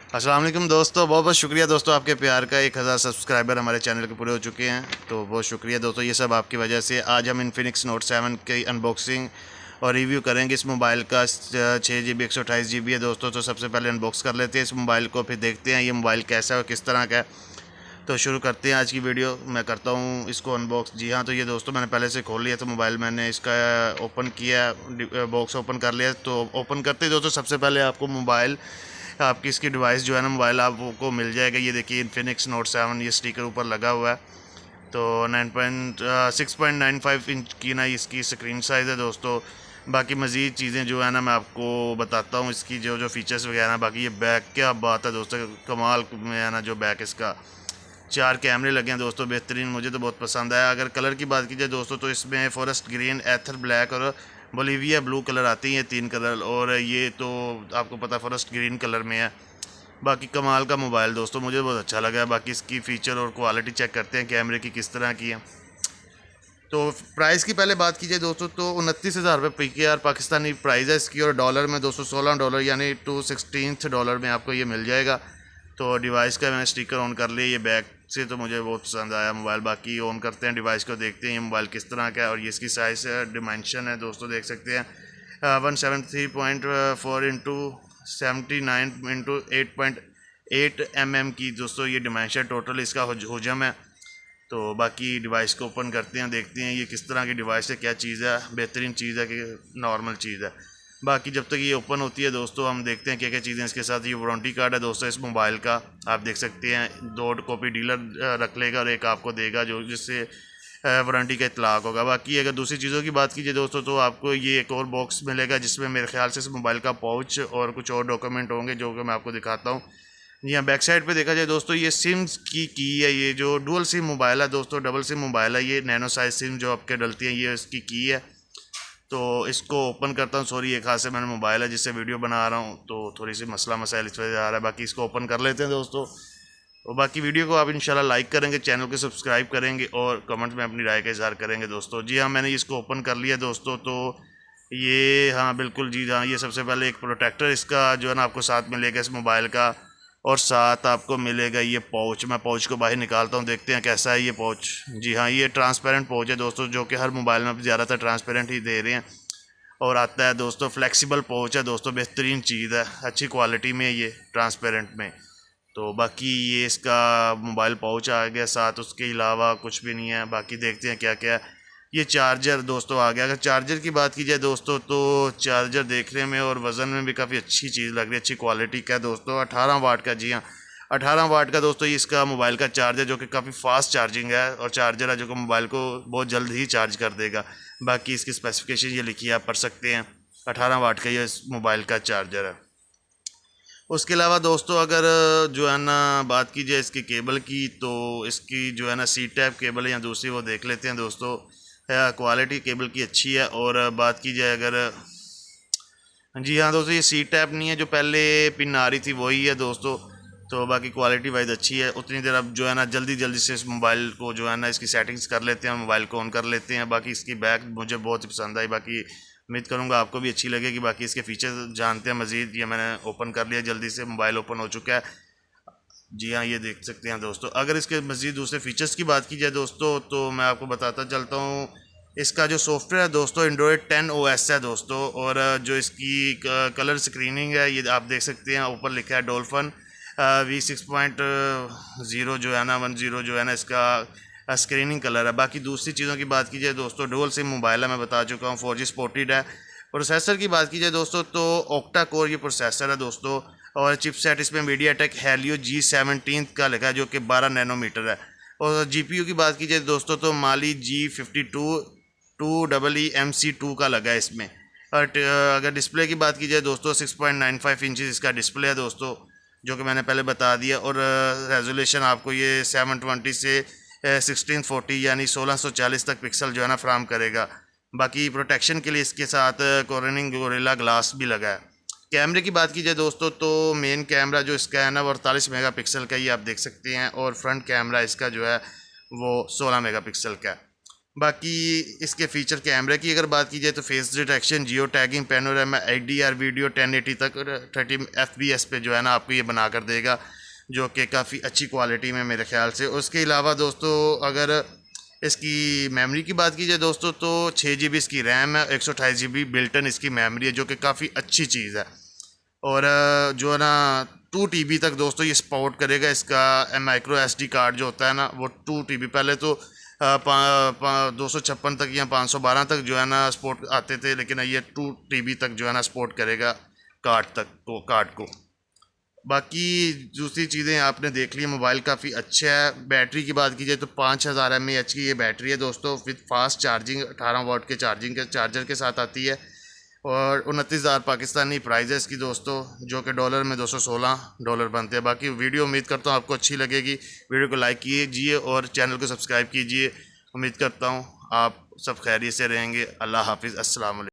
अस्सलाम वालेकुम दोस्तों, बहुत बहुत शुक्रिया दोस्तों, आपके प्यार का 1000 सब्सक्राइबर हमारे चैनल के पूरे हो चुके हैं। तो बहुत शुक्रिया दोस्तों, ये सब आपकी वजह से। आज हम इन्फिनिक्स नोट 7 की अनबॉक्सिंग और रिव्यू करेंगे। इस मोबाइल का 6 GB 128 GB है दोस्तों। तो सबसे पहले अनबॉक्स कर लेते हैं इस मोबाइल को, फिर देखते हैं ये मोबाइल कैसा है और किस तरह का है। तो शुरू करते हैं आज की वीडियो। मैं करता हूँ इसको अनबॉक्स। जी हाँ, तो ये दोस्तों मैंने पहले से खोल लिया था मोबाइल। मैंने इसका ओपन किया, बॉक्स ओपन कर लिया। तो ओपन करते ही दोस्तों सबसे पहले आपको मोबाइल, आपकी इसकी डिवाइस जो है ना, मोबाइल आपको मिल जाएगा। ये देखिए इन्फिनिक्स नोट 7 ये स्टिकर ऊपर लगा हुआ है। तो 6.95 इंच की ना इसकी स्क्रीन साइज़ है दोस्तों। बाकी मज़ीद चीज़ें जो है ना मैं आपको बताता हूँ, इसकी जो जो फीचर्स वगैरह। बाकी ये बैक, क्या बात है दोस्तों, कमाल में है ना जो बैक इसका। 4 कैमरे लगे हैं दोस्तों, बेहतरीन, मुझे तो बहुत पसंद आया। अगर कलर की बात की जाए दोस्तों, तो इसमें फॉरेस्ट ग्रीन, एथर ब्लैक और बोलिविया ब्लू कलर आती हैं, 3 कलर। और ये तो आपको पता फॉरेस्ट ग्रीन कलर में है। बाकी कमाल का मोबाइल दोस्तों, मुझे बहुत अच्छा लगा है। बाकी इसकी फ़ीचर और क्वालिटी चेक करते हैं कैमरे की किस तरह की है। तो प्राइस की पहले बात कीजिए दोस्तों, तो 29,000 रुपये PKR पाकिस्तानी प्राइस है इसकी। और डॉलर में दोस्तों $16 यानी $216 में आपको ये मिल जाएगा। तो डिवाइस का मैंने स्टिकर ऑन कर लिया, ये बैक से तो मुझे बहुत पसंद आया मोबाइल। बाकी ऑन करते हैं डिवाइस को, देखते हैं ये मोबाइल किस तरह का है। और ये इसकी साइज़ डिमेंशन है दोस्तों, देख सकते हैं 173.4 इंटू 79 इंटू 8.8 mm की दोस्तों ये डिमेंशन टोटल इसका हुजम है। तो बाकी डिवाइस को ओपन करते हैं, देखते हैं ये किस तरह की डिवाइस है, क्या चीज़ है, बेहतरीन चीज़ है कि नॉर्मल चीज़ है। बाकी जब तक ये ओपन होती है दोस्तों, हम देखते हैं क्या क्या चीज़ें इसके साथ। ये वारंटी कार्ड है दोस्तों इस मोबाइल का, आप देख सकते हैं। 2 कॉपी डीलर रख लेगा और एक आपको देगा, जो जिससे वारंटी का इतलाक होगा। बाकी अगर दूसरी चीज़ों की बात कीजिए दोस्तों, तो आपको ये एक और बॉक्स मिलेगा, जिसमें मेरे ख्याल से इस मोबाइल का पाउच और कुछ और डॉक्यूमेंट होंगे, जो कि मैं आपको दिखाता हूँ। यहाँ बैक साइड पे देखा जाए दोस्तों, ये सिम्स की है। ये जो डुअल सिम मोबाइल है दोस्तों, डबल सिम मोबाइल है ये। नैनो साइज सिम जो आपके डलती है, ये इसकी की है। तो इसको ओपन करता हूँ। सॉरी, एक हाथ से मैंने मोबाइल है जिससे वीडियो बना रहा हूँ, तो थोड़ी सी मसला मसाइल इस वजह से आ रहा है। बाकी इसको ओपन कर लेते हैं दोस्तों। और बाकी वीडियो को आप इंशाल्लाह लाइक करेंगे, चैनल को सब्सक्राइब करेंगे और कमेंट में अपनी राय का इजहार करेंगे दोस्तों। जी हाँ, मैंने इसको ओपन कर लिया दोस्तों। तो ये, हाँ बिल्कुल जी हाँ, ये सबसे पहले एक प्रोटेक्टर इसका जो है ना आपको साथ मिलेगा इस मोबाइल का। और साथ आपको मिलेगा ये पाउच। मैं पाउच को बाहर निकालता हूँ, देखते हैं कैसा है ये पाउच। जी हाँ, ये ट्रांसपेरेंट पाउच है दोस्तों, जो कि हर मोबाइल में ज़्यादातर ट्रांसपेरेंट ही दे रहे हैं। और आता है दोस्तों फ्लेक्सिबल पाउच है दोस्तों, बेहतरीन चीज़ है, अच्छी क्वालिटी में ये ट्रांसपेरेंट में। तो बाकी ये इसका मोबाइल पाउच आ गया साथ, उसके अलावा कुछ भी नहीं है। बाकी देखते हैं क्या क्या है। ये चार्जर दोस्तों आ गया। अगर चार्जर की बात की जाए दोस्तों, तो चार्जर देखने में और वज़न में भी काफ़ी अच्छी चीज़ लग रही है, अच्छी क्वालिटी का दोस्तों। 18 वाट का, जी हाँ 18 वाट का दोस्तों, ये इसका मोबाइल का चार्जर, जो कि काफ़ी फास्ट चार्जिंग है और चार्जर है जो कि मोबाइल को बहुत जल्द ही चार्ज कर देगा। बाकी इसकी स्पेसिफिकेशन ये लिखी है, आप पढ़ सकते हैं। 18 वाट का ये इस मोबाइल का चार्जर है। उसके अलावा दोस्तों अगर जो है ना बात की जाए इसकी केबल की, तो इसकी जो है ना C टाइप केबल है या दूसरी, वो देख लेते हैं दोस्तों। क्वालिटी केबल की अच्छी है। और बात की जाए अगर, जी हाँ दोस्तों, ये C टाइप नहीं है, जो पहले पिन आ रही थी वही है दोस्तों। तो बाकी क्वालिटी वाइज अच्छी है। उतनी देर अब जो है ना जल्दी जल्दी से इस मोबाइल को जो है ना इसकी सेटिंग्स कर लेते हैं, मोबाइल को ऑन कर लेते हैं। बाकी इसकी बैक मुझे बहुत ही पसंद आई, बाकी उम्मीद करूँगा आपको भी अच्छी लगेगी। बाकी इसके फीचर जानते हैं मज़ीद। ये मैंने ओपन कर लिया, जल्दी से मोबाइल ओपन हो चुका है। जी हाँ, ये देख सकते हैं दोस्तों। अगर इसके मज़ीद दूसरे फीचर्स की बात की जाए दोस्तों, तो मैं आपको बताता चलता हूँ। इसका जो सॉफ्टवेयर है दोस्तों, एंड्रॉयड 10 OS है दोस्तों। और जो इसकी कलर स्क्रीनिंग है, ये आप देख सकते हैं, ऊपर लिखा है डॉल्फिन V6.0 जो है ना 10 जो है ना इसका स्क्रीनिंग कलर है। बाकी दूसरी चीज़ों की बात की जाए दोस्तों, डुअल सिम मोबाइल है, मैं बता चुका हूँ, 4G सपोर्टेड है। प्रोसेसर की बात की जाए दोस्तों, तो ऑक्टा कोर ये प्रोसेसर है दोस्तों। और चिपसेट इसमें मीडियाटेक हेलियो G17 का लिखा है, जो कि 12 नैनोमीटर है। और GPU की बात की जाए दोस्तों, तो माली G52 2EEMC2 का लगा है इसमें। और अगर डिस्प्ले की बात की जाए दोस्तों, 6.95 इंचज़ इसका डिस्प्ले है दोस्तों, जो कि मैंने पहले बता दिया। और रेजोल्यूशन आपको ये 720 से 1640 यानी 1640 तक पिक्सल जो है ना फ्राहम करेगा। बाकी प्रोटेक्शन के लिए इसके साथ कोरोनिंग गोरिल्ला ग्लास भी लगा है। कैमरे की बात की जाए दोस्तों, तो मेन कैमरा जो इसका है ना वो 48 मेगापिक्सल का, ये आप देख सकते हैं। और फ्रंट कैमरा इसका जो है वो 16 मेगापिक्सल का है। बाकी इसके फ़ीचर कैमरे की अगर बात की जाए तो face detection, geo tagging, panorama HDR video 1080 तक 30 FPS पे जो है ना आपको ये बना कर देगा, जो कि काफ़ी अच्छी क्वालिटी में मेरे ख्याल से। उसके अलावा दोस्तों अगर इसकी मेमोरी की बात की जाए दोस्तों तो 6 GB इसकी रैम है, 128 GB बिल्टन इसकी मेमोरी है, जो कि काफ़ी अच्छी चीज़ है। और जो है ना 2 TB तक दोस्तों ये सपोर्ट करेगा। इसका माइक्रो SD कार्ड जो होता है ना वो 2 TB, पहले तो 256 तक या 512 तक जो है ना सपोर्ट आते थे, लेकिन ये 2 TB तक जो है ना सपोर्ट करेगा कार्ड को। बाकी दूसरी चीज़ें आपने देख ली, मोबाइल काफ़ी अच्छा है। बैटरी की बात की जाए तो 5000 mAh की ये बैटरी है दोस्तों, विद फास्ट चार्जिंग 18 वाट के चार्जर के साथ आती है। और 29,000 पाकिस्तानी प्राइस है इसकी दोस्तों, जो कि डॉलर में $216 बनते हैं। बाकी वीडियो उम्मीद करता हूँ आपको अच्छी लगेगी। वीडियो को लाइक कीजिए और चैनल को सब्सक्राइब कीजिए। उम्मीद करता हूँ आप सब खैरियत से रहेंगे। अल्लाह हाफिज़, अस्सलाम वालेकुम।